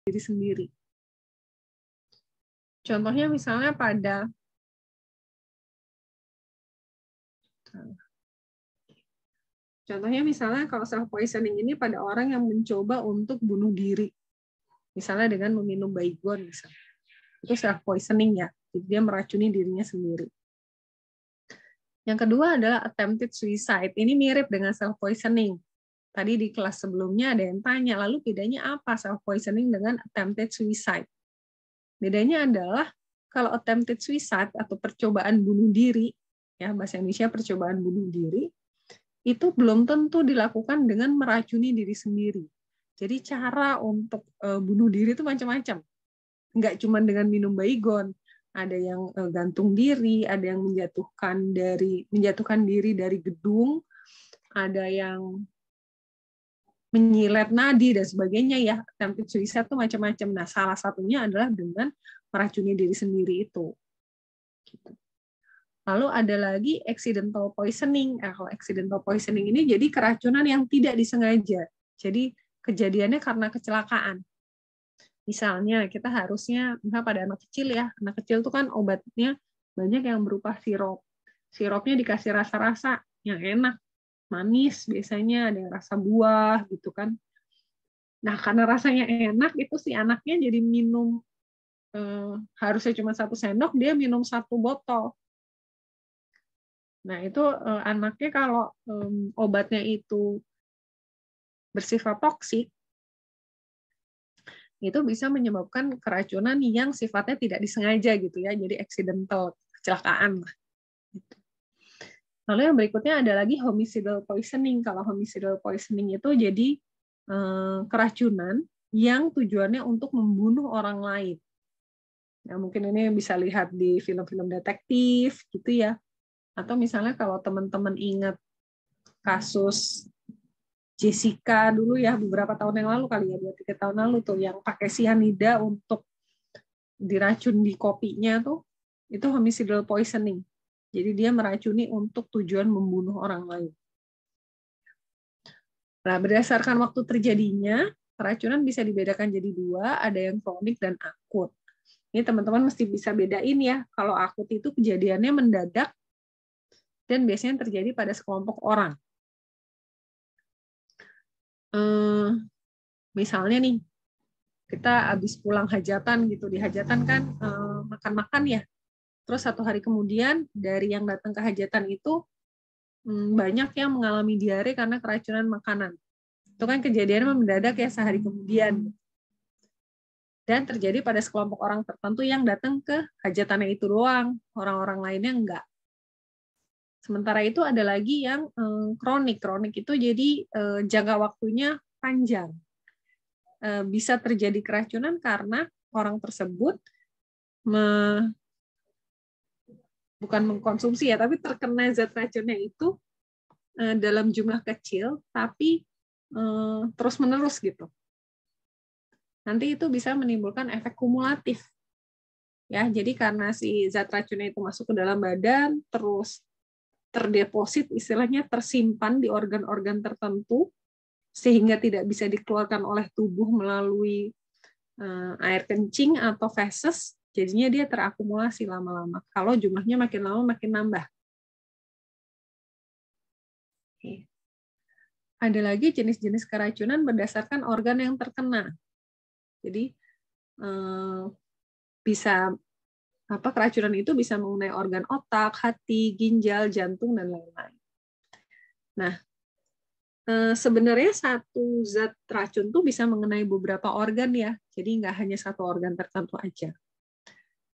diri sendiri. Contohnya misalnya kalau self poisoning ini pada orang yang mencoba untuk bunuh diri. Misalnya dengan meminum baygon misalnya. Itu self poisoning ya. Jadi dia meracuni dirinya sendiri. Yang kedua adalah attempted suicide. Ini mirip dengan self poisoning. Tadi di kelas sebelumnya ada yang tanya, lalu bedanya apa self poisoning dengan attempted suicide? Bedanya adalah kalau attempted suicide atau percobaan bunuh diri, ya bahasa Indonesia percobaan bunuh diri, itu belum tentu dilakukan dengan meracuni diri sendiri. Jadi cara untuk bunuh diri itu macam-macam. Nggak cuma dengan minum baygon, ada yang gantung diri, ada yang menjatuhkan diri dari gedung, ada yang menyilet nadi dan sebagainya ya. Attempted suicide itu macam-macam. Nah, salah satunya adalah dengan meracuni diri sendiri itu. Gitu. Lalu ada lagi accidental poisoning. Kalau accidental poisoning ini jadi keracunan yang tidak disengaja. Jadi kejadiannya karena kecelakaan. Misalnya kita harusnya, pada anak kecil ya, anak kecil itu kan obatnya banyak yang berupa sirup. Sirupnya dikasih rasa-rasa yang enak, manis biasanya, ada yang rasa buah gitu kan. Nah karena rasanya enak itu si anaknya jadi minum harusnya cuma 1 sendok, dia minum 1 botol. Nah itu anaknya kalau obatnya itu bersifat toksik, itu bisa menyebabkan keracunan yang sifatnya tidak disengaja gitu ya, jadi accidental, kecelakaan. Lalu yang berikutnya ada lagi homicidal poisoning. Kalau homicidal poisoning itu jadi keracunan yang tujuannya untuk membunuh orang lain. Nah, mungkin ini bisa lihat di film-film detektif gitu ya. Atau misalnya kalau teman-teman ingat kasus Jessica dulu ya, beberapa tahun yang lalu kali ya, 2-3 tahun lalu tuh, yang pakai sianida untuk diracun di kopinya tuh, itu homicidal poisoning. Jadi dia meracuni untuk tujuan membunuh orang lain. Nah, berdasarkan waktu terjadinya, keracunan bisa dibedakan jadi 2, ada yang kronik dan akut. Ini teman-teman mesti bisa bedain ya, kalau akut itu kejadiannya mendadak dan biasanya terjadi pada sekelompok orang. Misalnya nih, kita habis pulang hajatan gitu, di hajatan kan makan-makan ya. Terus 1 hari kemudian dari yang datang ke hajatan itu banyak yang mengalami diare karena keracunan makanan. Itu kan kejadiannya mendadak ya, sehari kemudian. Dan terjadi pada sekelompok orang tertentu yang datang ke hajatannya itu doang, orang-orang lainnya enggak. Sementara itu ada lagi yang kronik. Kronik itu jadi jangka waktunya panjang. Bisa terjadi keracunan karena orang tersebut bukan mengkonsumsi ya, tapi terkena zat racunnya itu dalam jumlah kecil, tapi terus-menerus gitu. Nanti itu bisa menimbulkan efek kumulatif. Ya, jadi karena si zat racunnya itu masuk ke dalam badan, terus terdeposit, istilahnya tersimpan di organ-organ tertentu, sehingga tidak bisa dikeluarkan oleh tubuh melalui air kencing atau feses, jadinya dia terakumulasi lama-lama. Kalau jumlahnya makin lama makin nambah. Oke. Ada lagi jenis-jenis keracunan berdasarkan organ yang terkena. Jadi bisa keracunan itu bisa mengenai organ otak, hati, ginjal, jantung, dan lain-lain. Nah, sebenarnya satu zat racun tuh bisa mengenai beberapa organ ya, jadi nggak hanya satu organ tertentu aja.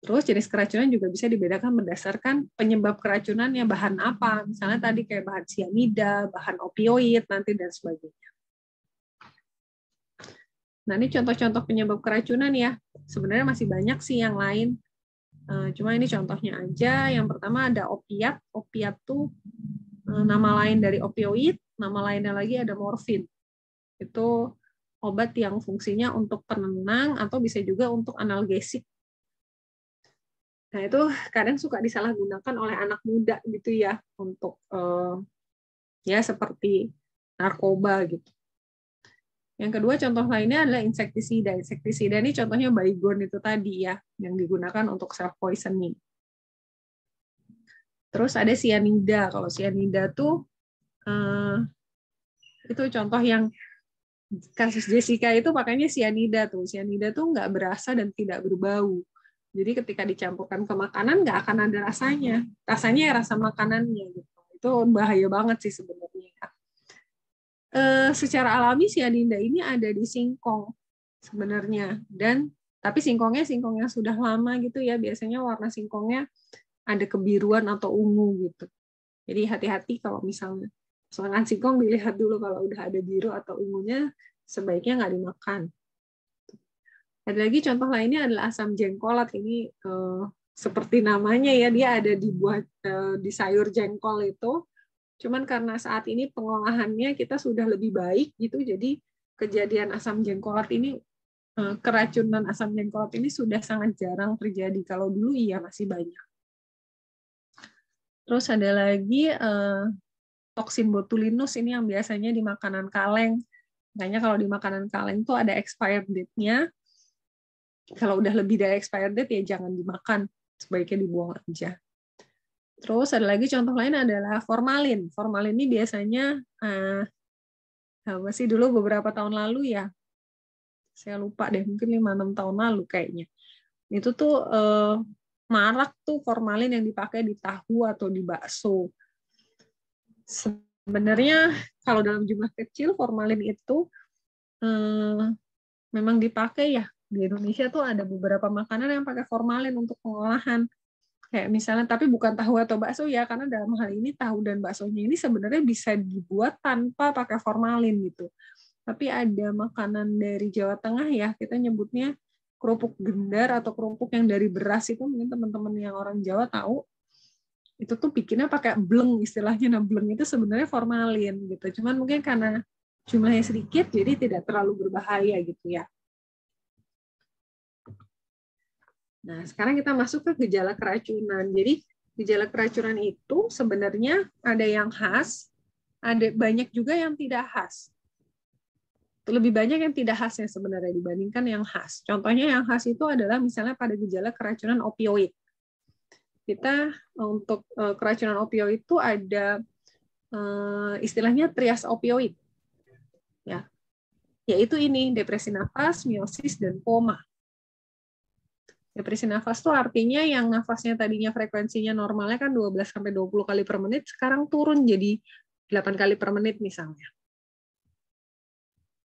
Terus jenis keracunan juga bisa dibedakan berdasarkan penyebab keracunannya, bahan apa, misalnya tadi kayak bahan sianida, bahan opioid, nanti dan sebagainya. Nah, ini contoh-contoh penyebab keracunan ya. Sebenarnya masih banyak sih yang lain. Cuma ini contohnya aja. Yang pertama ada opiat. Opiat tuh nama lain dari opioid, nama lainnya lagi ada morfin. Itu obat yang fungsinya untuk penenang atau bisa juga untuk analgesik. Nah, itu kadang suka disalahgunakan oleh anak muda gitu ya, untuk ya seperti narkoba gitu. Yang kedua contoh lainnya adalah insektisida. Insektisida ini contohnya Baygon itu tadi ya, yang digunakan untuk self poisoning. Terus ada sianida. Kalau sianida tuh itu contoh yang kasus Jessica itu pakainya sianida tuh. Sianida tuh nggak berasa dan tidak berbau. Jadi ketika dicampurkan ke makanan nggak akan ada rasanya. Rasanya ya rasa makanannya gitu. Itu bahaya banget sih sebenarnya. Secara alami sianida ini ada di singkong sebenarnya, dan tapi singkongnya sudah lama gitu ya, biasanya warna singkongnya ada kebiruan atau ungu gitu. Jadi hati-hati kalau misalnya makan singkong, dilihat dulu kalau udah ada biru atau ungunya, sebaiknya nggak dimakan. Ada lagi contoh lainnya adalah asam jengkolat. Ini seperti namanya ya, dia ada di di sayur jengkol itu. Cuman karena saat ini pengolahannya kita sudah lebih baik gitu, jadi kejadian asam jengkolat ini, keracunan asam jengkolat ini sudah sangat jarang terjadi. Kalau dulu iya masih banyak. Terus ada lagi toksin botulinus, ini yang biasanya di makanan kaleng. Makanya kalau di makanan kaleng itu ada expired date-nya. Kalau udah lebih dari expired date ya jangan dimakan, sebaiknya dibuang aja. Terus ada lagi contoh lain adalah formalin. Formalin ini biasanya masih dulu beberapa tahun lalu ya. Saya lupa deh, mungkin 5-6 tahun lalu kayaknya. Itu tuh marak tuh formalin yang dipakai di tahu atau di bakso. Sebenarnya kalau dalam jumlah kecil formalin itu memang dipakai ya. Di Indonesia tuh ada beberapa makanan yang pakai formalin untuk pengolahan. Kayak misalnya, tapi bukan tahu atau bakso ya, karena dalam hal ini tahu dan baksonya ini sebenarnya bisa dibuat tanpa pakai formalin gitu. Tapi ada makanan dari Jawa Tengah ya, kita nyebutnya kerupuk gendar atau kerupuk yang dari beras itu, mungkin teman-teman yang orang Jawa tahu. Itu tuh bikinnya pakai bleng istilahnya. Nah, bleng itu sebenarnya formalin gitu. Cuman mungkin karena jumlahnya sedikit, jadi tidak terlalu berbahaya gitu ya. Nah, sekarang kita masuk ke gejala keracunan. Jadi, gejala keracunan itu sebenarnya ada yang khas, ada banyak juga yang tidak khas. Lebih banyak yang tidak khasnya sebenarnya dibandingkan yang khas. Contohnya yang khas itu adalah misalnya pada gejala keracunan opioid. Kita untuk keracunan opioid itu ada istilahnya trias opioid. Ya. Yaitu ini, depresi nafas, miosis, dan koma. Depresi nafas itu artinya yang nafasnya tadinya frekuensinya normalnya kan 12-20 kali per menit, sekarang turun jadi 8 kali per menit misalnya.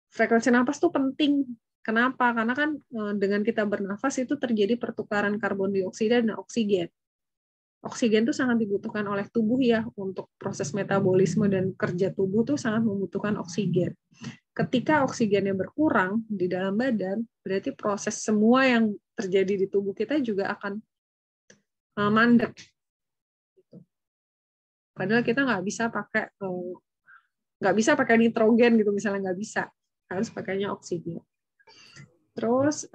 Frekuensi nafas itu penting. Kenapa? Karena kan dengan kita bernafas itu terjadi pertukaran karbon dioksida dan oksigen. Oksigen itu sangat dibutuhkan oleh tubuh ya, untuk proses metabolisme dan kerja tubuh itu sangat membutuhkan oksigen. Ketika oksigennya berkurang di dalam badan, berarti proses semua yang terjadi di tubuh kita juga akan mandek. Padahal kita nggak bisa pakai nitrogen gitu misalnya, nggak bisa, harus pakainya oksigen. Terus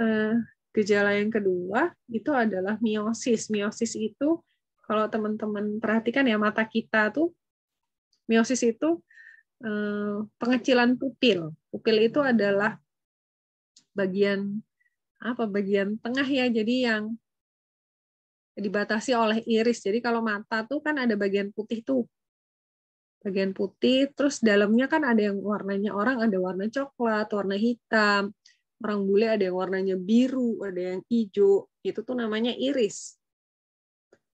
gejala yang kedua itu adalah miosis. Miosis itu kalau teman-teman perhatikan ya, mata kita tuh miosis itu pengecilan pupil. Pupil itu adalah bagian tengah ya, jadi yang dibatasi oleh iris. Jadi kalau mata tuh kan ada bagian putih tuh. Bagian putih, terus dalamnya kan ada yang warnanya, orang ada warna coklat, warna hitam. Orang bule ada yang warnanya biru, ada yang hijau. Itu tuh namanya iris.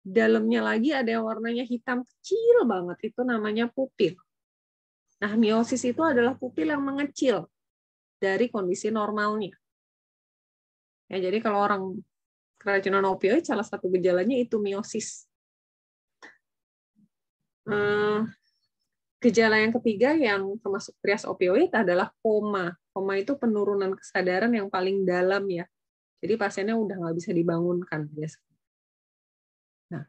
Dalamnya lagi ada yang warnanya hitam kecil banget, itu namanya pupil. Nah, miosis itu adalah pupil yang mengecil dari kondisi normalnya. Ya, jadi kalau orang keracunan opioid, salah satu gejalanya itu miosis. Gejala yang ketiga yang termasuk trias opioid adalah koma. Koma itu penurunan kesadaran yang paling dalam ya. Jadi pasiennya udah nggak bisa dibangunkan biasanya. Nah,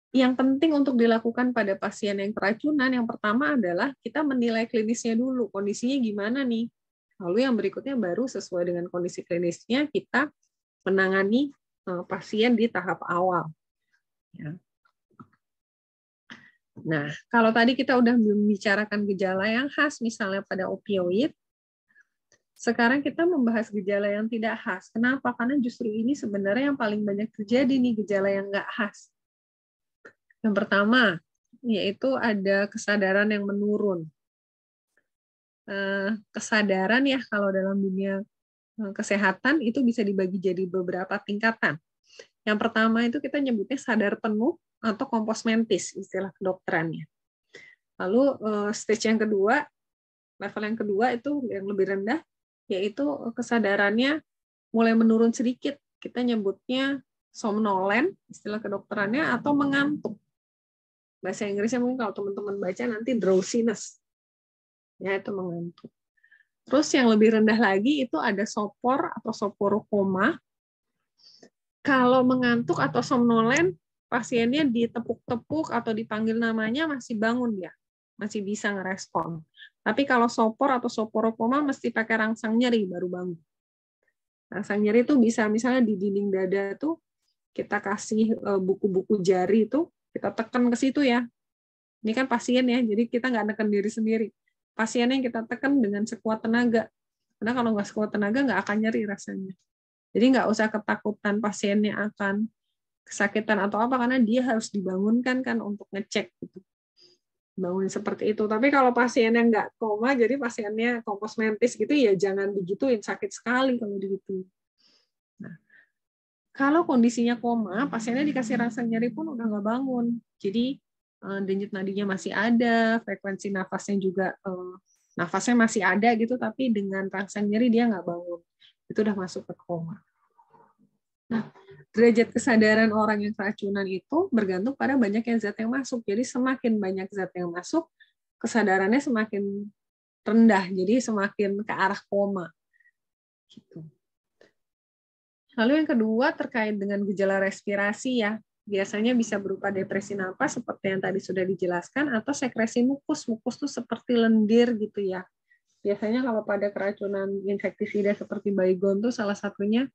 yang penting untuk dilakukan pada pasien yang keracunan, yang pertama adalah kita menilai klinisnya dulu, kondisinya gimana nih. Lalu yang berikutnya baru sesuai dengan kondisi klinisnya kita menangani pasien di tahap awal. Ya. Nah, kalau tadi kita udah membicarakan gejala yang khas, misalnya pada opioid, Sekarang kita membahas gejala yang tidak khas. Kenapa? Karena justru ini sebenarnya yang paling banyak terjadi nih, gejala yang nggak khas. Yang pertama, yaitu ada kesadaran yang menurun. Kesadaran ya, kalau dalam dunia kesehatan itu bisa dibagi jadi beberapa tingkatan. Yang pertama itu kita nyebutnya sadar penuh atau kompos mentis, istilah kedokterannya. Lalu stage yang kedua, level yang kedua itu yang lebih rendah, yaitu kesadarannya mulai menurun sedikit. Kita nyebutnya somnolen, istilah kedokterannya, atau mengantuk. Bahasa Inggrisnya mungkin kalau teman-teman baca nanti drowsiness. Ya, itu mengantuk. Terus yang lebih rendah lagi itu ada sopor atau soporokoma. Kalau mengantuk atau somnolen, pasiennya ditepuk-tepuk atau dipanggil namanya masih bangun dia, masih bisa ngerespon. Tapi kalau sopor atau soporokoma mesti pakai rangsang nyeri baru bangun. Rangsang nyeri itu bisa misalnya di dinding dada tuh kita kasih buku-buku jari itu kita tekan ke situ ya. Ini kan pasien ya, jadi kita nggak neken diri sendiri. Pasiennya yang kita tekan dengan sekuat tenaga. Karena kalau nggak sekuat tenaga nggak akan nyeri rasanya. Jadi nggak usah ketakutan pasiennya akan kesakitan atau apa, karena dia harus dibangunkan kan untuk ngecek gitu. Bangunin seperti itu. Tapi kalau pasiennya nggak koma, jadi pasiennya kompos mentis gitu, ya jangan digituin, sakit sekali kalau digituin. Nah, kalau kondisinya koma, pasiennya dikasih rangsang nyeri pun udah nggak bangun. Jadi denyut nadinya masih ada, frekuensi nafasnya juga nafasnya masih ada gitu, tapi dengan rangsang nyeri dia nggak bangun. Itu udah masuk ke koma. Nah, derajat kesadaran orang yang keracunan itu bergantung pada banyaknya zat yang masuk. Jadi semakin banyak zat yang masuk, kesadarannya semakin rendah, jadi semakin ke arah koma. Gitu. Lalu yang kedua terkait dengan gejala respirasi ya. Biasanya bisa berupa depresi napas seperti yang tadi sudah dijelaskan, atau sekresi mukus. Mukus itu seperti lendir gitu ya. Biasanya kalau pada keracunan insektisida seperti baygon itu salah satunya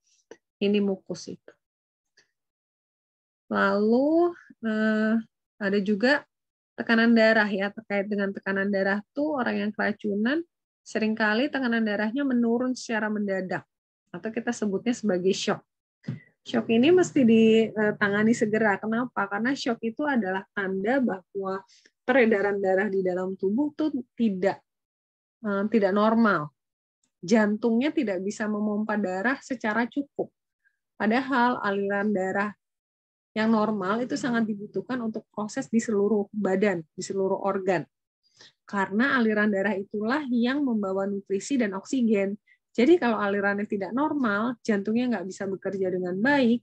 ini mukus itu. Lalu ada juga tekanan darah ya. Terkait dengan tekanan darah tuh orang yang keracunan seringkali tekanan darahnya menurun secara mendadak atau kita sebutnya sebagai shock. Shock ini mesti ditangani segera. Kenapa? Karena shock itu adalah tanda bahwa peredaran darah di dalam tubuh tuh tidak normal. Jantungnya tidak bisa memompa darah secara cukup. Padahal aliran darah yang normal itu sangat dibutuhkan untuk proses di seluruh badan, di seluruh organ. Karena aliran darah itulah yang membawa nutrisi dan oksigen. Jadi kalau alirannya tidak normal, jantungnya nggak bisa bekerja dengan baik,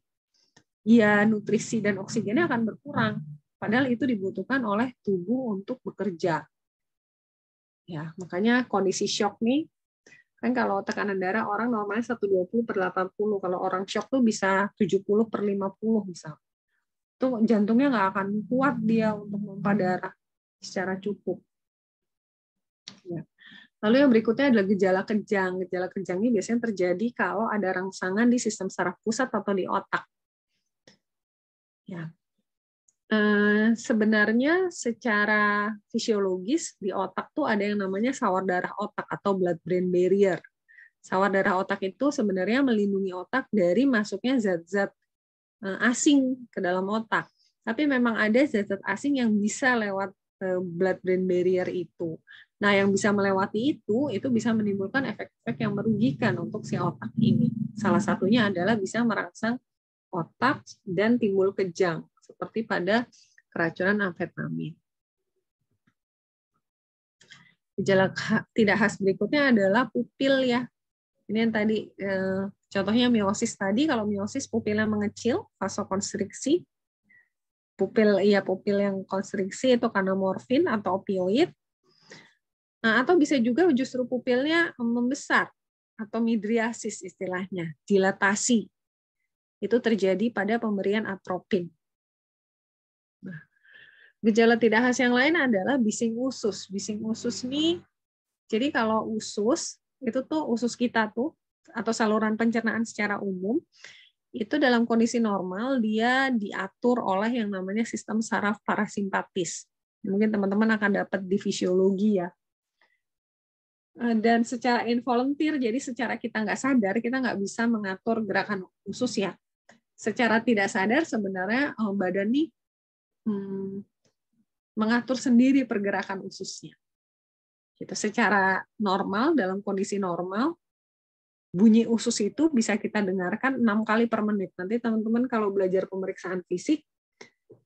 ya nutrisi dan oksigennya akan berkurang. Padahal itu dibutuhkan oleh tubuh untuk bekerja. Ya, makanya kondisi shock nih, kan kalau tekanan darah orang normalnya 120/80, kalau orang shock tuh bisa 70/50 misalnya. Itu jantungnya nggak akan kuat dia untuk memompa darah secara cukup. Ya. Lalu yang berikutnya adalah gejala kejang. Gejala kejang ini biasanya terjadi kalau ada rangsangan di sistem saraf pusat atau di otak. Ya. Sebenarnya secara fisiologis di otak tuh ada yang namanya sawar darah otak atau blood-brain barrier. Sawar darah otak itu sebenarnya melindungi otak dari masuknya zat-zat asing ke dalam otak. Tapi memang ada zat-zat asing yang bisa lewat blood-brain barrier itu. Nah, yang bisa melewati itu bisa menimbulkan efek-efek yang merugikan untuk si otak ini. Salah satunya adalah bisa merangsang otak dan timbul kejang, seperti pada keracunan amfetamin. Gejala tidak khas berikutnya adalah pupil ya. Ini yang tadi contohnya miosis tadi, kalau miosis pupilnya mengecil, vasokonstriksi. Pupil yang konstriksi itu karena morfin atau opioid. Nah, atau bisa juga justru pupilnya membesar atau midriasis istilahnya, dilatasi. Itu terjadi pada pemberian atropin. Nah, gejala tidak khas yang lain adalah bising usus. Bising usus nih, jadi kalau usus itu tuh usus kita tuh atau saluran pencernaan secara umum itu dalam kondisi normal dia diatur oleh yang namanya sistem saraf parasimpatis. Mungkin teman-teman akan dapat di fisiologi ya. Dan secara involunteer, jadi secara kita nggak sadar, kita nggak bisa mengatur gerakan usus ya. Secara tidak sadar sebenarnya badan nih mengatur sendiri pergerakan ususnya. Gitu. Secara normal, dalam kondisi normal, bunyi usus itu bisa kita dengarkan 6 kali per menit. Nanti teman-teman kalau belajar pemeriksaan fisik,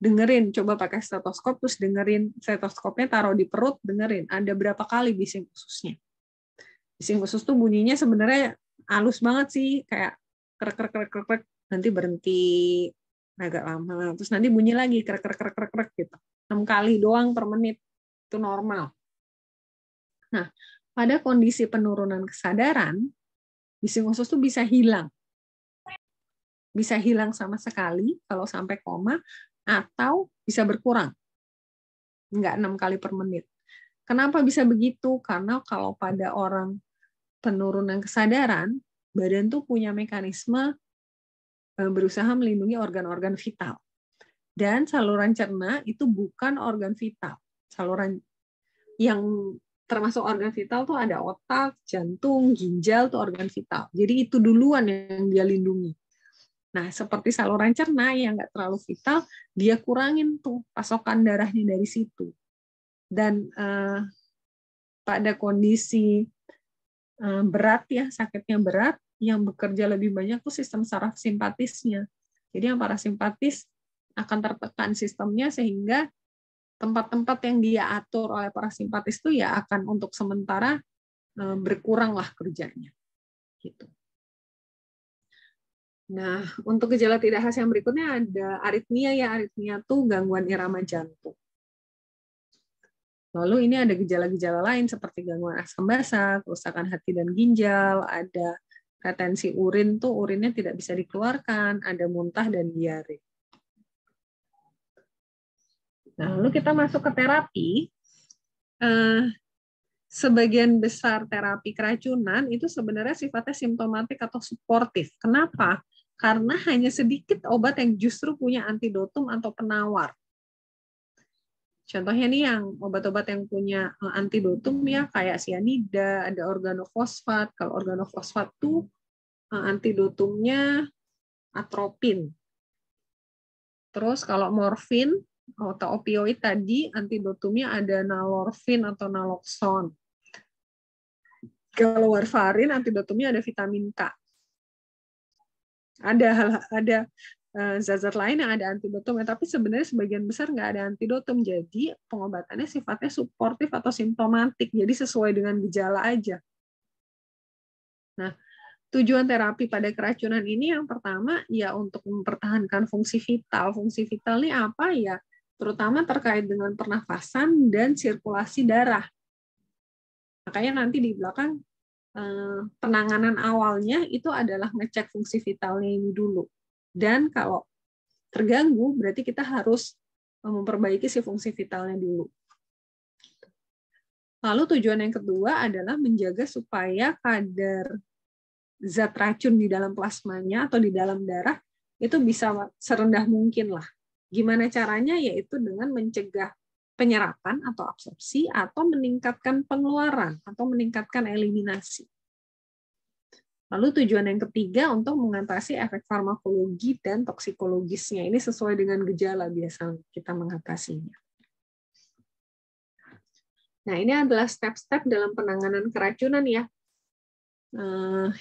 dengerin, coba pakai stetoskop, terus dengerin stetoskopnya taruh di perut, dengerin, ada berapa kali bising ususnya. Bising usus tuh bunyinya sebenarnya halus banget sih, kayak krek krek krek krek, nanti berhenti agak lama, terus nanti bunyi lagi krek krek krek krek krek gitu. 6 kali doang per menit itu normal. Nah, pada kondisi penurunan kesadaran, bising usus tuh bisa hilang. Bisa hilang sama sekali kalau sampai koma, atau bisa berkurang. Enggak 6 kali per menit. Kenapa bisa begitu? Karena kalau pada orang penurunan kesadaran, badan tuh punya mekanisme berusaha melindungi organ-organ vital. Dan saluran cerna itu bukan organ vital. Saluran yang termasuk organ vital tuh ada otak, jantung, ginjal tuh organ vital. Jadi itu duluan yang dia lindungi. Nah, seperti saluran cerna yang nggak terlalu vital, dia kurangin tuh pasokan darahnya dari situ. Dan pada kondisi berat ya, sakitnya berat, yang bekerja lebih banyak tuh sistem saraf simpatisnya. Jadi yang parasimpatis akan tertekan sistemnya sehingga tempat-tempat yang dia atur oleh parasimpatis itu ya akan untuk sementara berkuranglah kerjanya. Gitu. Nah, untuk gejala tidak khas yang berikutnya ada aritmia ya. Aritmia tuh gangguan irama jantung. Lalu ini ada gejala-gejala lain seperti gangguan asam basa, kerusakan hati dan ginjal, ada retensi urin tuh urinnya tidak bisa dikeluarkan, ada muntah dan diare. Nah, lalu kita masuk ke terapi. Sebagian besar terapi keracunan itu sebenarnya sifatnya simptomatik atau suportif. Kenapa? Karena hanya sedikit obat yang justru punya antidotum atau penawar. Contohnya nih yang obat-obat yang punya antidotum ya kayak sianida, ada organofosfat. Kalau organofosfat tuh antidotumnya atropin. Terus kalau morfin atau opioid tadi antidotumnya ada nalorfin atau naloxone. Kalau warfarin antidotumnya ada vitamin K. Ada zat-zat lain yang ada antidotum, tapi sebenarnya sebagian besar nggak ada antidotum. Jadi pengobatannya sifatnya suportif atau simptomatik, jadi sesuai dengan gejala aja. Nah, tujuan terapi pada keracunan ini yang pertama ya untuk mempertahankan fungsi vital. Fungsi vital ini apa ya? Terutama terkait dengan pernafasan dan sirkulasi darah. Makanya nanti di belakang penanganan awalnya itu adalah ngecek fungsi vitalnya ini dulu. Dan kalau terganggu, berarti kita harus memperbaiki si fungsi vitalnya dulu. Lalu tujuan yang kedua adalah menjaga supaya kadar zat racun di dalam plasmanya atau di dalam darah itu bisa serendah mungkin lah. Gimana caranya? Yaitu dengan mencegah penyerapan atau absorpsi atau meningkatkan pengeluaran atau meningkatkan eliminasi. Lalu tujuan yang ketiga untuk mengatasi efek farmakologi dan toksikologisnya. Ini sesuai dengan gejala biasa kita mengatasinya. Nah, ini adalah step-step dalam penanganan keracunan ya.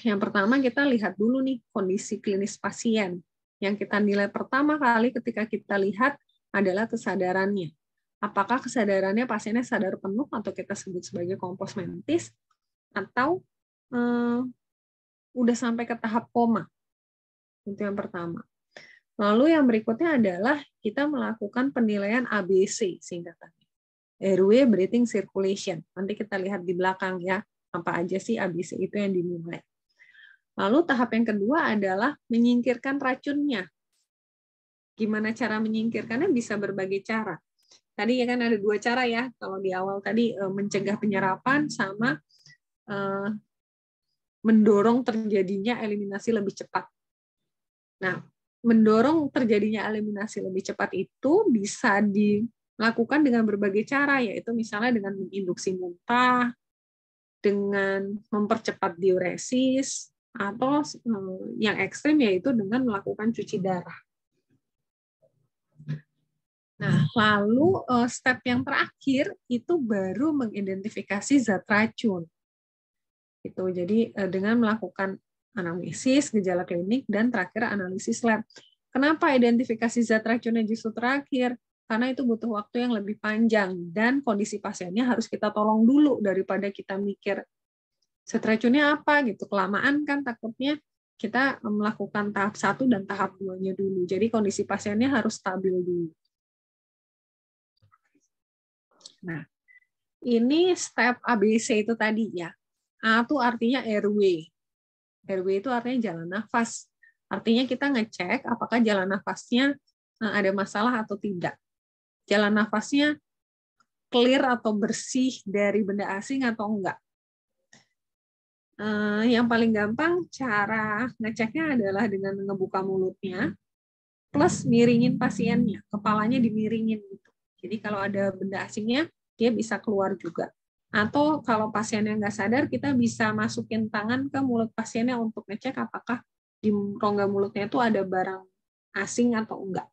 Yang pertama kita lihat dulu nih kondisi klinis pasien. Yang kita nilai pertama kali ketika kita lihat adalah kesadarannya. Apakah kesadarannya pasiennya sadar penuh atau kita sebut sebagai kompos mentis atau udah sampai ke tahap koma. Itu yang pertama. Lalu yang berikutnya adalah kita melakukan penilaian ABC singkatannya. Airway Breathing Circulation. Nanti kita lihat di belakang ya, apa aja sih ABC itu yang dinilai. Lalu tahap yang kedua adalah menyingkirkan racunnya. Gimana cara menyingkirkannya? Bisa berbagai cara. Tadi ya kan ada dua cara ya. Kalau di awal tadi mencegah penyerapan sama mendorong terjadinya eliminasi lebih cepat. Nah, mendorong terjadinya eliminasi lebih cepat itu bisa dilakukan dengan berbagai cara, yaitu misalnya dengan menginduksi muntah, dengan mempercepat diuresis, atau yang ekstrim yaitu dengan melakukan cuci darah. Nah, lalu step yang terakhir itu baru mengidentifikasi zat racun. Itu jadi dengan melakukan anamnesis, gejala klinik, dan terakhir analisis lab. Kenapa identifikasi zat racunnya justru terakhir? Karena itu butuh waktu yang lebih panjang dan kondisi pasiennya harus kita tolong dulu daripada kita mikir zat racunnya apa gitu. Kelamaan kan takutnya kita melakukan tahap 1 dan tahap 2-nya dulu. Jadi kondisi pasiennya harus stabil dulu. Nah, ini step ABC itu tadi ya. A itu artinya airway. Airway itu artinya jalan nafas. Artinya kita ngecek apakah jalan nafasnya ada masalah atau tidak. Jalan nafasnya clear atau bersih dari benda asing atau enggak. Yang paling gampang cara ngeceknya adalah dengan ngebuka mulutnya plus miringin pasiennya, kepalanya dimiringin gitu. Jadi kalau ada benda asingnya, dia bisa keluar juga. Atau kalau pasiennya nggak sadar, kita bisa masukin tangan ke mulut pasiennya untuk ngecek apakah di rongga mulutnya itu ada barang asing atau enggak.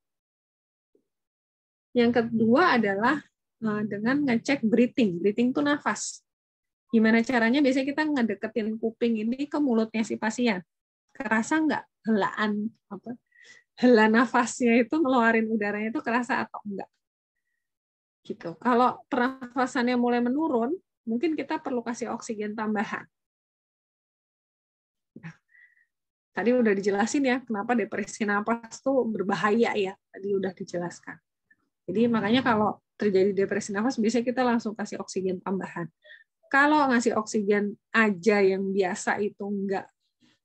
Yang kedua adalah dengan ngecek breathing. Breathing itu nafas. Gimana caranya? Biasanya kita ngedeketin kuping ini ke mulutnya si pasien. Kerasa nggak hela nafasnya itu ngeluarin udaranya itu kerasa atau enggak? Gitu. Kalau pernafasannya mulai menurun, mungkin kita perlu kasih oksigen tambahan. Nah, tadi udah dijelasin ya kenapa depresi napas tuh berbahaya ya. Tadi udah dijelaskan. Jadi makanya kalau terjadi depresi nafas biasanya kita langsung kasih oksigen tambahan. Kalau ngasih oksigen aja yang biasa itu enggak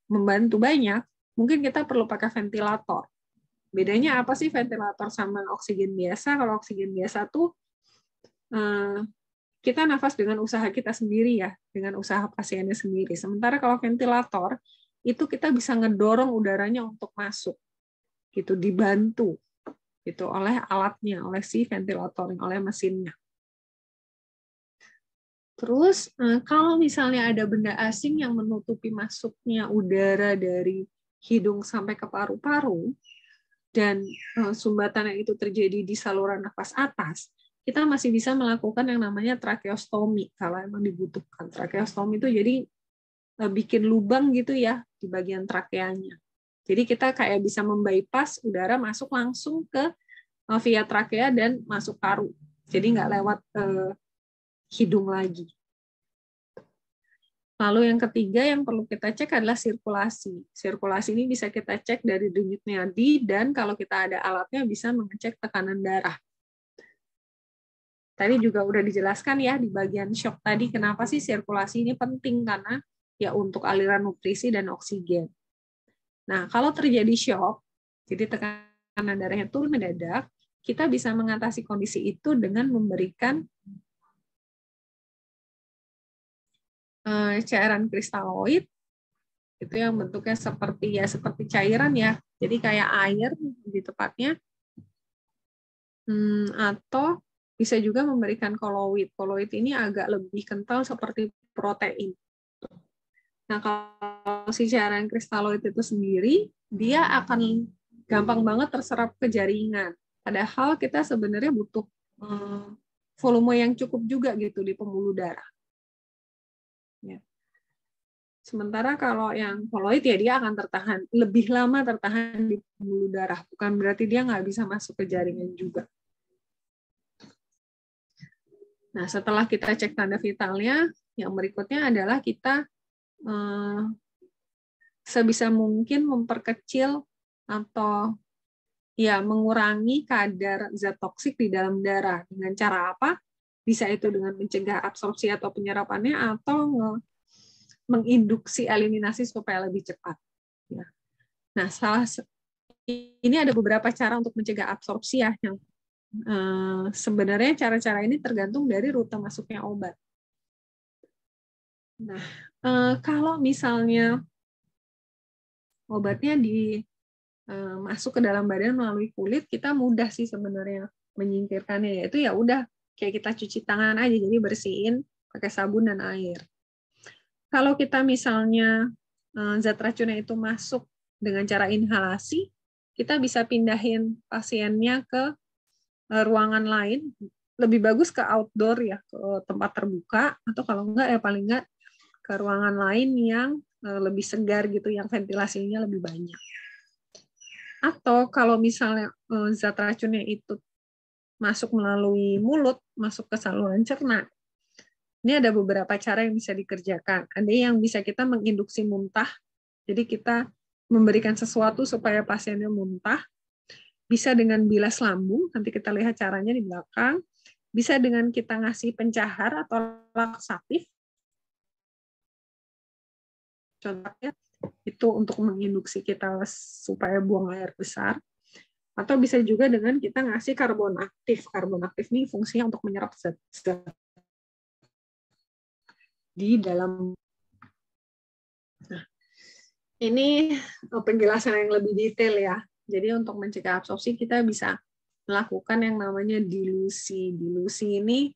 membantu banyak, mungkin kita perlu pakai ventilator. Bedanya apa sih ventilator sama oksigen biasa? Kalau oksigen biasa tuh kita nafas dengan usaha kita sendiri ya, dengan usaha pasiennya sendiri. Sementara kalau ventilator, itu kita bisa ngedorong udaranya untuk masuk. Gitu, dibantu gitu oleh alatnya, oleh si ventilator, oleh mesinnya. Terus kalau misalnya ada benda asing yang menutupi masuknya udara dari hidung sampai ke paru-paru, dan sumbatannya itu terjadi di saluran nafas atas, kita masih bisa melakukan yang namanya tracheostomi kalau emang dibutuhkan. Tracheostomi itu jadi bikin lubang gitu ya di bagian trakeanya. Jadi kita kayak bisa membypass udara masuk langsung ke via trakea dan masuk paru. Jadi nggak lewat hidung lagi. Lalu yang ketiga yang perlu kita cek adalah sirkulasi. Sirkulasi ini bisa kita cek dari denyut nadi dan kalau kita ada alatnya bisa mengecek tekanan darah. Tadi juga udah dijelaskan ya di bagian shock tadi kenapa sih sirkulasi ini penting karena ya untuk aliran nutrisi dan oksigen. Nah, kalau terjadi shock, jadi tekanan darahnya turun mendadak, kita bisa mengatasi kondisi itu dengan memberikan cairan kristaloid itu yang bentuknya seperti cairan ya. Jadi kayak air di tepatnya. Atau bisa juga memberikan koloid. Koloid ini agak lebih kental seperti protein. Nah, kalau si cairan kristaloid itu sendiri, dia akan gampang banget terserap ke jaringan. Padahal kita sebenarnya butuh volume yang cukup juga gitu di pembuluh darah. Ya. Sementara kalau yang koloid ya dia akan lebih lama tertahan di pembuluh darah. Bukan berarti dia nggak bisa masuk ke jaringan juga. Nah, setelah kita cek tanda vitalnya, yang berikutnya adalah kita sebisa mungkin memperkecil atau ya mengurangi kadar zat toksik di dalam darah. Dengan cara apa? Bisa itu dengan mencegah absorpsi atau penyerapannya atau menginduksi eliminasi supaya lebih cepat. Ya. Nah, ini ada beberapa cara untuk mencegah absorpsi ya yang sebenarnya cara-cara ini tergantung dari rute masuknya obat. Nah, kalau misalnya obatnya masuk ke dalam badan melalui kulit, kita mudah sih sebenarnya menyingkirkannya. Yaitu ya udah kayak kita cuci tangan aja, jadi bersihin pakai sabun dan air. kalau kita misalnya zat racunnya itu masuk dengan cara inhalasi, kita bisa pindahin pasiennya ke ruangan lain, lebih bagus ke outdoor ya, ke tempat terbuka, atau kalau enggak ya paling enggak ke ruangan lain yang lebih segar gitu, yang ventilasinya lebih banyak. Atau kalau misalnya zat racunnya itu masuk melalui mulut, masuk ke saluran cerna, ini ada beberapa cara yang bisa dikerjakan. Ada yang bisa kita menginduksi muntah, jadi kita memberikan sesuatu supaya pasiennya muntah, bisa dengan bilas lambung, nanti kita lihat caranya di belakang, bisa dengan kita ngasih pencahar atau laksatif, contohnya itu untuk menginduksi kita supaya buang air besar, atau bisa juga dengan kita ngasih karbon aktif. Karbon aktif ini fungsinya untuk menyerap zat di dalam. Nah, ini penjelasan yang lebih detail ya. Jadi untuk mencegah absorpsi kita bisa melakukan yang namanya dilusi. Dilusi ini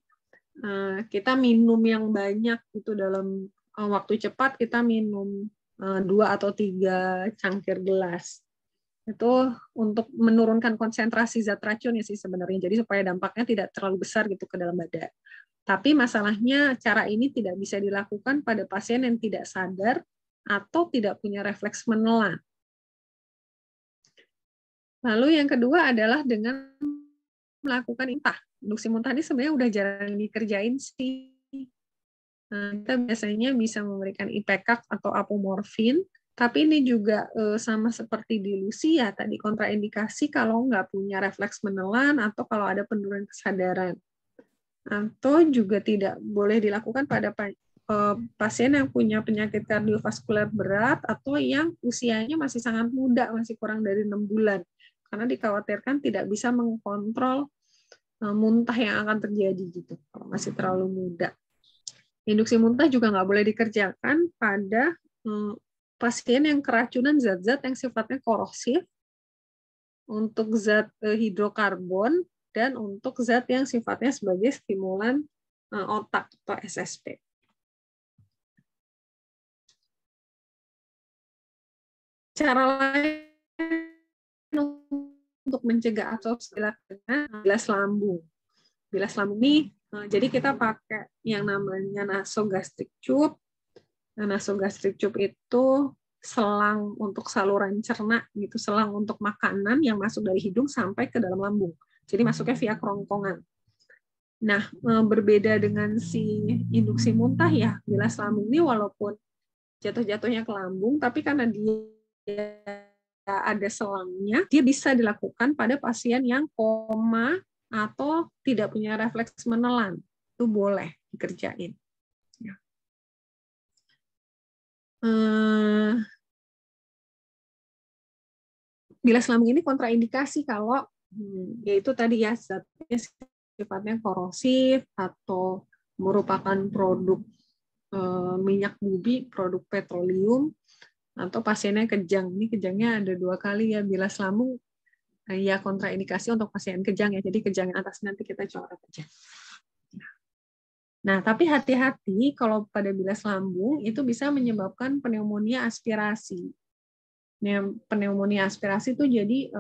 kita minum yang banyak itu dalam waktu cepat, kita minum 2 atau 3 cangkir gelas. Itu untuk menurunkan konsentrasi zat racun ya sih sebenarnya. Jadi supaya dampaknya tidak terlalu besar gitu ke dalam badan. Tapi masalahnya cara ini tidak bisa dilakukan pada pasien yang tidak sadar atau tidak punya refleks menelan. Lalu yang kedua adalah dengan melakukan muntah. Induksi muntah ini sebenarnya udah jarang dikerjain sih. Nah, kita biasanya bisa memberikan ipecac atau apomorfin, tapi ini juga sama seperti dilusi ya, tadi kontraindikasi kalau nggak punya refleks menelan atau kalau ada penurunan kesadaran. Atau juga tidak boleh dilakukan pada pasien yang punya penyakit kardiovaskuler berat atau yang usianya masih sangat muda, masih kurang dari 6 bulan. Karena dikhawatirkan tidak bisa mengkontrol muntah yang akan terjadi gitu kalau masih terlalu muda. Induksi muntah juga nggak boleh dikerjakan pada pasien yang keracunan zat-zat yang sifatnya korosif, untuk zat hidrokarbon, dan untuk zat yang sifatnya sebagai stimulan otak atau SSP. Cara lain untuk mencegah absorpsi dengan bilas lambung. Bilas lambung ini, jadi kita pakai yang namanya nasogastric tube. Nasogastric tube itu selang untuk saluran cerna, gitu, selang untuk makanan yang masuk dari hidung sampai ke dalam lambung. Jadi masuknya via kerongkongan. Nah, berbeda dengan si induksi muntah ya, bilas lambung ini walaupun jatuh-jatuhnya ke lambung, tapi karena dia ada selangnya, dia bisa dilakukan pada pasien yang koma atau tidak punya refleks menelan. Itu boleh dikerjain. Ya. Bilas lambung ini kontraindikasi kalau yaitu tadi ya zatnya sifatnya korosif atau merupakan produk minyak bumi, produk petroleum, atau pasiennya kejang. Ini kejangnya ada 2 kali ya, bilas lambung ya kontraindikasi untuk pasien kejang ya. Jadi kejang yang atas nanti kita coret aja. Nah, tapi hati-hati kalau pada bilas lambung itu bisa menyebabkan pneumonia aspirasi. Pneumonia aspirasi itu jadi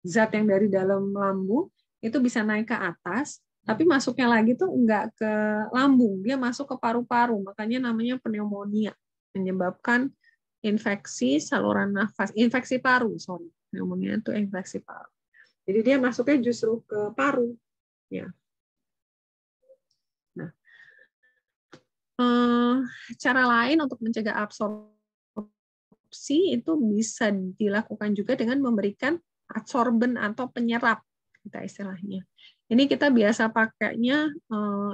zat yang dari dalam lambung itu bisa naik ke atas, tapi masuknya lagi tuh enggak ke lambung, dia masuk ke paru-paru, makanya namanya pneumonia, menyebabkan infeksi saluran nafas, infeksi paru, pneumonia itu infeksi paru. Jadi dia masuknya justru ke paru, ya. Nah, cara lain untuk mencegah absorpsi itu bisa dilakukan juga dengan memberikan adsorben atau penyerap, kita istilahnya. Ini kita biasa pakainya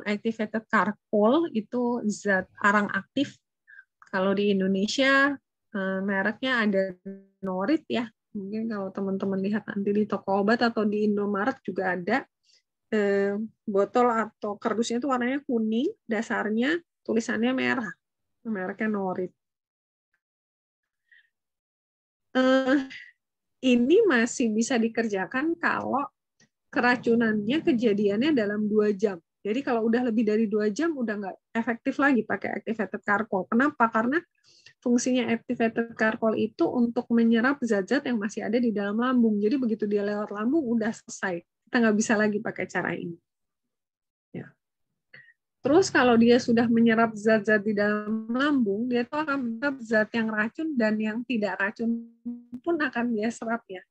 activated charcoal, itu zat arang aktif. Kalau di Indonesia mereknya ada Norit ya. Mungkin kalau teman-teman lihat nanti di toko obat atau di Indomaret juga ada. Botol atau kardusnya itu warnanya kuning, dasarnya tulisannya merah. Mereknya Norit. Ini masih bisa dikerjakan kalau keracunannya kejadiannya dalam 2 jam. Jadi kalau udah lebih dari 2 jam udah nggak efektif lagi pakai activated charcoal. Kenapa? Karena fungsinya activated charcoal itu untuk menyerap zat-zat yang masih ada di dalam lambung. Jadi begitu dia lewat lambung, udah selesai. Kita nggak bisa lagi pakai cara ini. Ya. Terus kalau dia sudah menyerap zat-zat di dalam lambung, dia tuh akan menyerap zat yang racun dan yang tidak racun pun akan dia serap ya.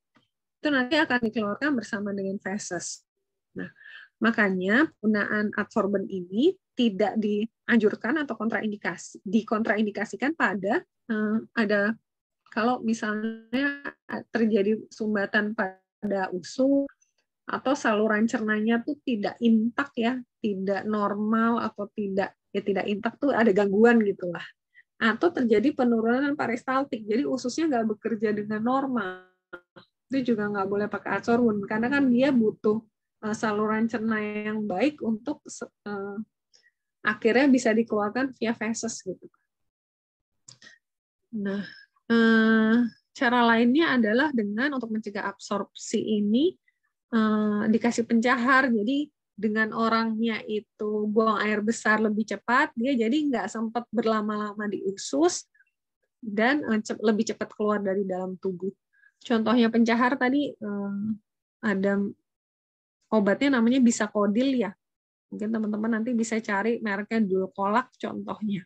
Itu nanti akan dikeluarkan bersama dengan feses. Nah, makanya penggunaan adsorben ini tidak dianjurkan atau dikontraindikasikan pada ada kalau misalnya terjadi sumbatan pada usus atau saluran cernanya tuh tidak intak ya, tidak normal atau tidak intak tuh ada gangguan gitulah. Atau terjadi penurunan peristaltik, jadi ususnya nggak bekerja dengan normal. Itu juga nggak boleh pakai adsorben karena kan dia butuh saluran cerna yang baik untuk akhirnya bisa dikeluarkan via feses gitu. Nah, cara lainnya adalah dengan untuk mencegah absorpsi ini dikasih pencahar. Jadi dengan orangnya itu buang air besar lebih cepat, dia jadi nggak sempat berlama-lama di usus dan lebih cepat keluar dari dalam tubuh. Contohnya pencahar tadi ada obatnya namanya Bisakodil ya. Mungkin teman-teman nanti bisa cari mereknya Dulcolax contohnya.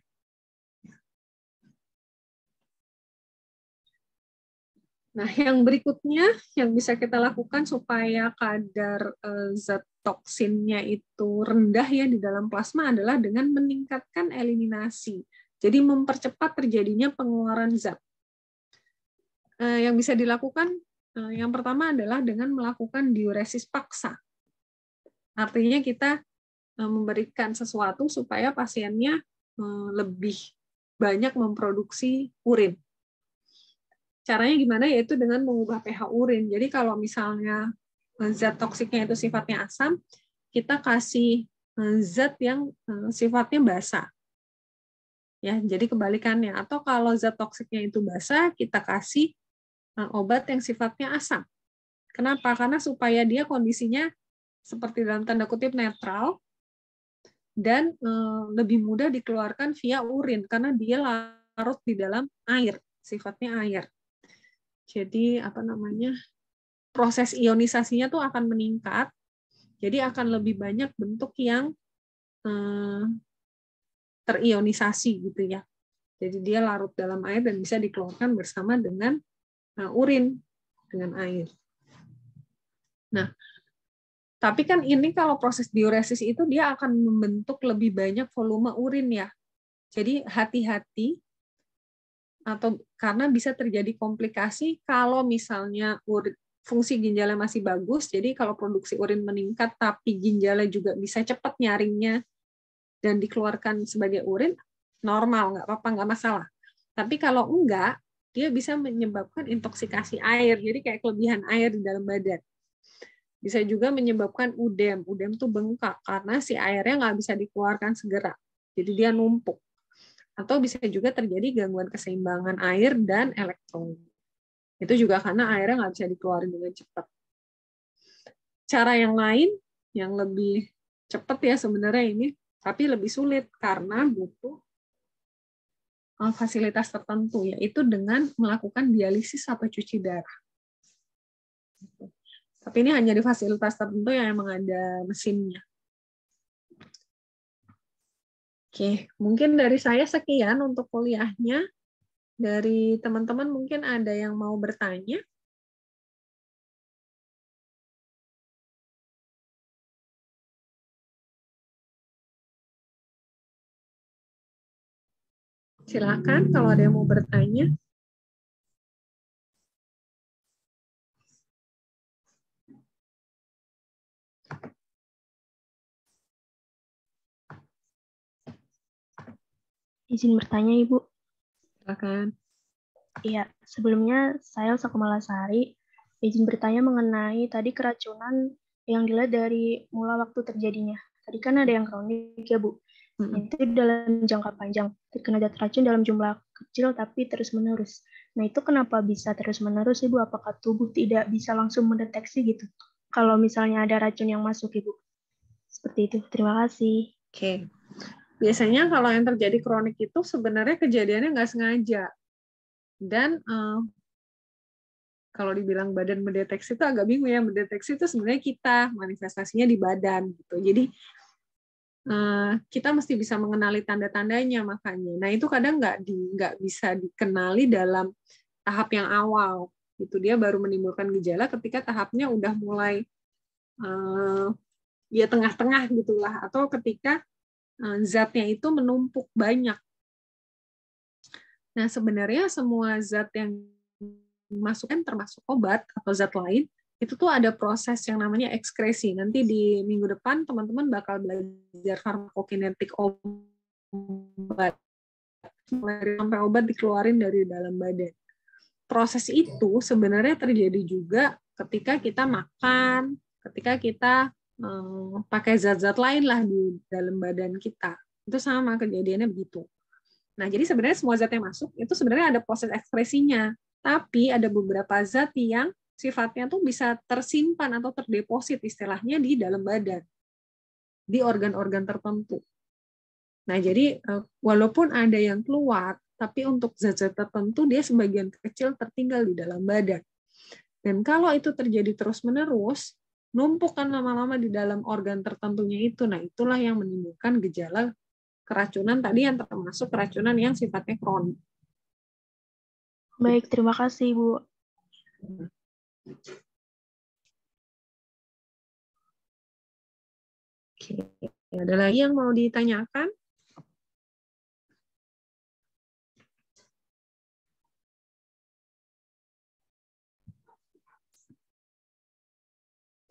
Nah, yang berikutnya yang bisa kita lakukan supaya kadar zat toksinnya itu rendah ya di dalam plasma adalah dengan meningkatkan eliminasi. Jadi mempercepat terjadinya pengeluaran zat. Yang bisa dilakukan yang pertama adalah dengan melakukan diuresis paksa. Artinya kita memberikan sesuatu supaya pasiennya lebih banyak memproduksi urin. Caranya gimana? Yaitu dengan mengubah pH urin. Jadi kalau misalnya zat toksiknya itu sifatnya asam, kita kasih zat yang sifatnya basa. Ya, jadi kebalikannya. Atau kalau zat toksiknya itu basa, kita kasih obat yang sifatnya asam. Kenapa? Karena supaya dia kondisinya seperti dalam tanda kutip netral dan lebih mudah dikeluarkan via urin karena dia larut di dalam air, sifatnya air. Jadi proses ionisasinya tuh akan meningkat. Jadi akan lebih banyak bentuk yang terionisasi gitu ya. Jadi dia larut dalam air dan bisa dikeluarkan bersama dengan urin dengan air. Nah, tapi kan ini kalau proses diuresis itu dia akan membentuk lebih banyak volume urin ya. Jadi hati-hati atau karena bisa terjadi komplikasi kalau misalnya fungsi ginjalnya masih bagus, jadi kalau produksi urin meningkat tapi ginjalnya juga bisa cepat nyaringnya dan dikeluarkan sebagai urin, normal, nggak apa-apa, nggak masalah. Tapi kalau enggak, dia bisa menyebabkan intoksikasi air, jadi kayak kelebihan air di dalam badan. Bisa juga menyebabkan udem. Udem tuh bengkak karena si airnya nggak bisa dikeluarkan segera, jadi dia numpuk. Atau bisa juga terjadi gangguan keseimbangan air dan elektron. Itu juga karena airnya nggak bisa dikeluarin dengan cepat. Cara yang lain, yang lebih cepat ya sebenarnya ini, tapi lebih sulit karena butuh fasilitas tertentu, yaitu dengan melakukan dialisis atau cuci darah. Tapi ini hanya di fasilitas tertentu yang emang ada mesinnya. Oke, mungkin dari saya sekian untuk kuliahnya. Dari teman-teman mungkin ada yang mau bertanya? Silakan kalau ada yang mau bertanya. Izin bertanya, Ibu. Silakan. Iya, sebelumnya saya Elsa Kemalasari. Izin bertanya mengenai tadi keracunan yang dilihat dari mula waktu terjadinya. Tadi kan ada yang kronik ya, Bu. Itu dalam jangka panjang. Terkena zat racun dalam jumlah kecil tapi terus-menerus. Nah, itu kenapa bisa terus-menerus, Ibu? Apakah tubuh tidak bisa langsung mendeteksi gitu? Kalau misalnya ada racun yang masuk, Ibu. Seperti itu. Terima kasih. Oke. biasanya kalau yang terjadi kronik itu sebenarnya kejadiannya nggak sengaja. Dan kalau dibilang badan mendeteksi itu agak bingung ya. Mendeteksi itu sebenarnya kita, manifestasinya di badan gitu. Jadi kita mesti bisa mengenali tanda-tandanya makanya. Nah itu kadang nggak bisa dikenali dalam tahap yang awal. Itu dia baru menimbulkan gejala ketika tahapnya udah mulai ya tengah-tengah gitulah, atau ketika zatnya itu menumpuk banyak. Nah sebenarnya semua zat yang dimasukkan termasuk obat atau zat lain itu tuh ada proses yang namanya ekskresi. Nanti di minggu depan teman-teman bakal belajar farmakokinetik obat. Sampai obat dikeluarin dari dalam badan. Proses itu sebenarnya terjadi juga ketika kita makan, ketika kita pakai zat-zat lain lah di dalam badan kita. Itu sama kejadiannya begitu. Nah, jadi sebenarnya semua zat yang masuk itu sebenarnya ada proses ekspresinya. Tapi ada beberapa zat yang sifatnya tuh bisa tersimpan atau terdeposit istilahnya di dalam badan, di organ-organ tertentu. Nah, jadi walaupun ada yang keluar, tapi untuk zat-zat tertentu dia sebagian kecil tertinggal di dalam badan. Dan kalau itu terjadi terus-menerus, numpuk kan lama-lama di dalam organ tertentunya itu. Nah, itulah yang menimbulkan gejala keracunan tadi yang termasuk keracunan yang sifatnya kronik. Baik, terima kasih, Bu. Oke. Ada lagi yang mau ditanyakan?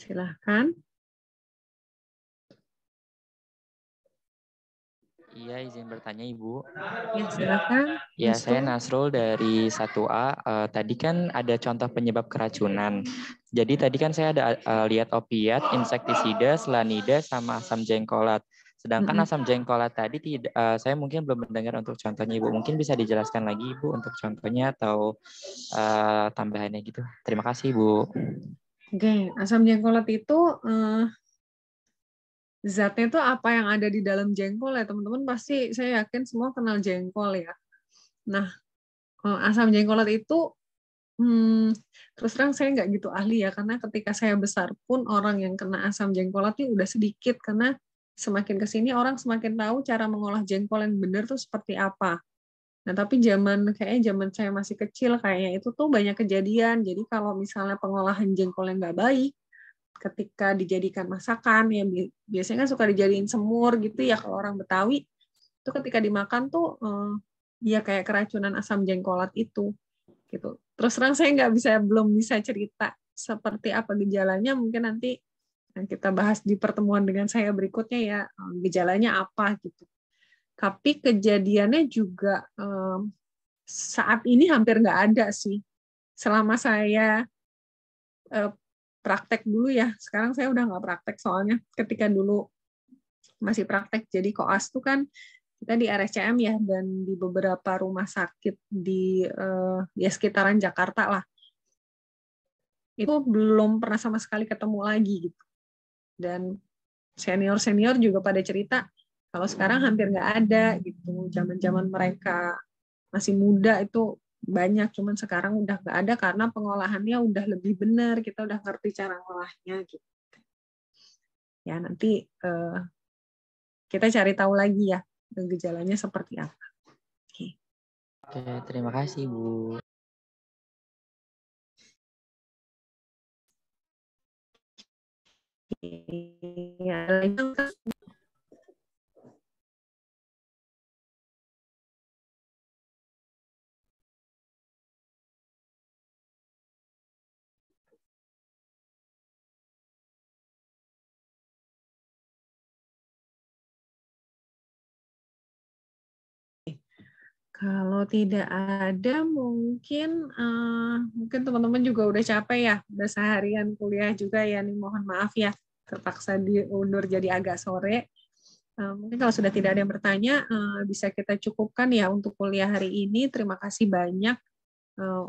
Silahkan. Iya, izin bertanya, Ibu. Ya, silakan. Ya, saya Nasrul dari 1A. Tadi kan ada contoh penyebab keracunan. Jadi tadi kan saya ada lihat opiat, insektisida, selanida, sama asam jengkolat. Sedangkan asam jengkolat tadi tidak, saya mungkin belum mendengar untuk contohnya, Ibu. Mungkin bisa dijelaskan lagi, Ibu, untuk contohnya atau tambahannya gitu. Terima kasih, Ibu. Oke, asam jengkolat itu zatnya itu apa yang ada di dalam jengkol ya, teman-teman pasti saya yakin semua kenal jengkol ya. Nah, asam jengkolat itu terus terang saya nggak gitu ahli ya, karena ketika saya besar pun orang yang kena asam jengkolat itu udah sedikit, karena semakin kesini orang semakin tahu cara mengolah jengkol yang benar tuh seperti apa. Nah, tapi zaman saya masih kecil kayaknya itu tuh banyak kejadian. Jadi kalau misalnya pengolahan jengkol yang nggak baik, ketika dijadikan masakan ya biasanya kan suka dijadiin semur gitu ya kalau orang Betawi, itu ketika dimakan tuh ya kayak keracunan asam jengkolat itu gitu. Terus terang saya belum bisa cerita seperti apa gejalanya, mungkin nanti kita bahas di pertemuan dengan saya berikutnya ya gejalanya apa gitu. Tapi kejadiannya juga saat ini hampir nggak ada sih. Selama saya praktek dulu ya, sekarang saya udah nggak praktek soalnya ketika dulu masih praktek jadi koas tuh kan kita di RSCM ya, dan di beberapa rumah sakit di ya sekitaran Jakarta lah, itu belum pernah sama sekali ketemu lagi gitu. Dan senior juga pada cerita kalau sekarang hampir nggak ada gitu. Zaman mereka masih muda itu banyak, cuman sekarang udah nggak ada karena pengolahannya udah lebih benar, kita udah ngerti cara ngolahnya gitu. Ya nanti kita cari tahu lagi ya gejalanya seperti apa. Oke, terima kasih, Bu. Ya, kalau tidak ada mungkin teman-teman juga udah capek ya, udah seharian kuliah juga ya, nih mohon maaf ya terpaksa diundur jadi agak sore. Mungkin kalau sudah tidak ada yang bertanya bisa kita cukupkan ya untuk kuliah hari ini. Terima kasih banyak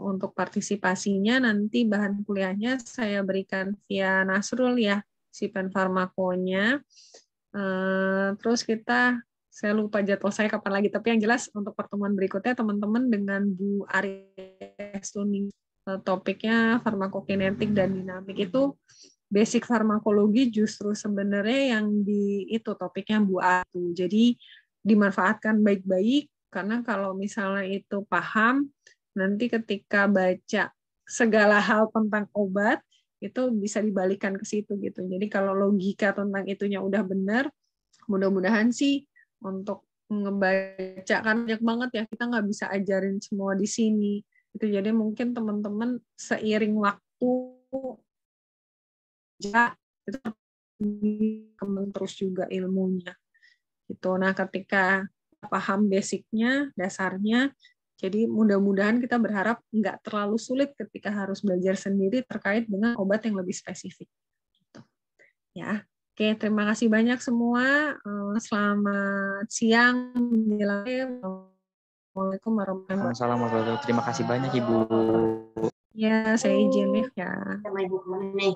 untuk partisipasinya. Nanti bahan kuliahnya saya berikan via Nasrul ya, si penfarmakonya. Terus kita Saya lupa jadwal saya kapan lagi, tapi yang jelas untuk pertemuan berikutnya teman-teman dengan Bu Aries Tuning, topiknya farmakokinetik dan dinamik. Itu basic farmakologi justru sebenarnya yang itu topiknya Bu Atu. Jadi dimanfaatkan baik-baik, karena kalau misalnya itu paham, nanti ketika baca segala hal tentang obat, itu bisa dibalikan ke situ gitu. Jadi kalau logika tentang itunya udah benar, mudah-mudahan sih untuk ngebaca, kan banyak banget ya, kita nggak bisa ajarin semua di sini. Itu jadi mungkin teman-teman seiring waktu ya itu kembang terus juga ilmunya. Gitu. Nah, ketika paham basicnya, dasarnya, jadi mudah-mudahan kita berharap nggak terlalu sulit ketika harus belajar sendiri terkait dengan obat yang lebih spesifik. Gitu. Ya, oke, terima kasih banyak semua. Selamat siang. Assalamualaikum warahmatullahi wabarakatuh. Terima kasih banyak Ibu. Ya, saya izin ya. Sama Ibu kemana nih?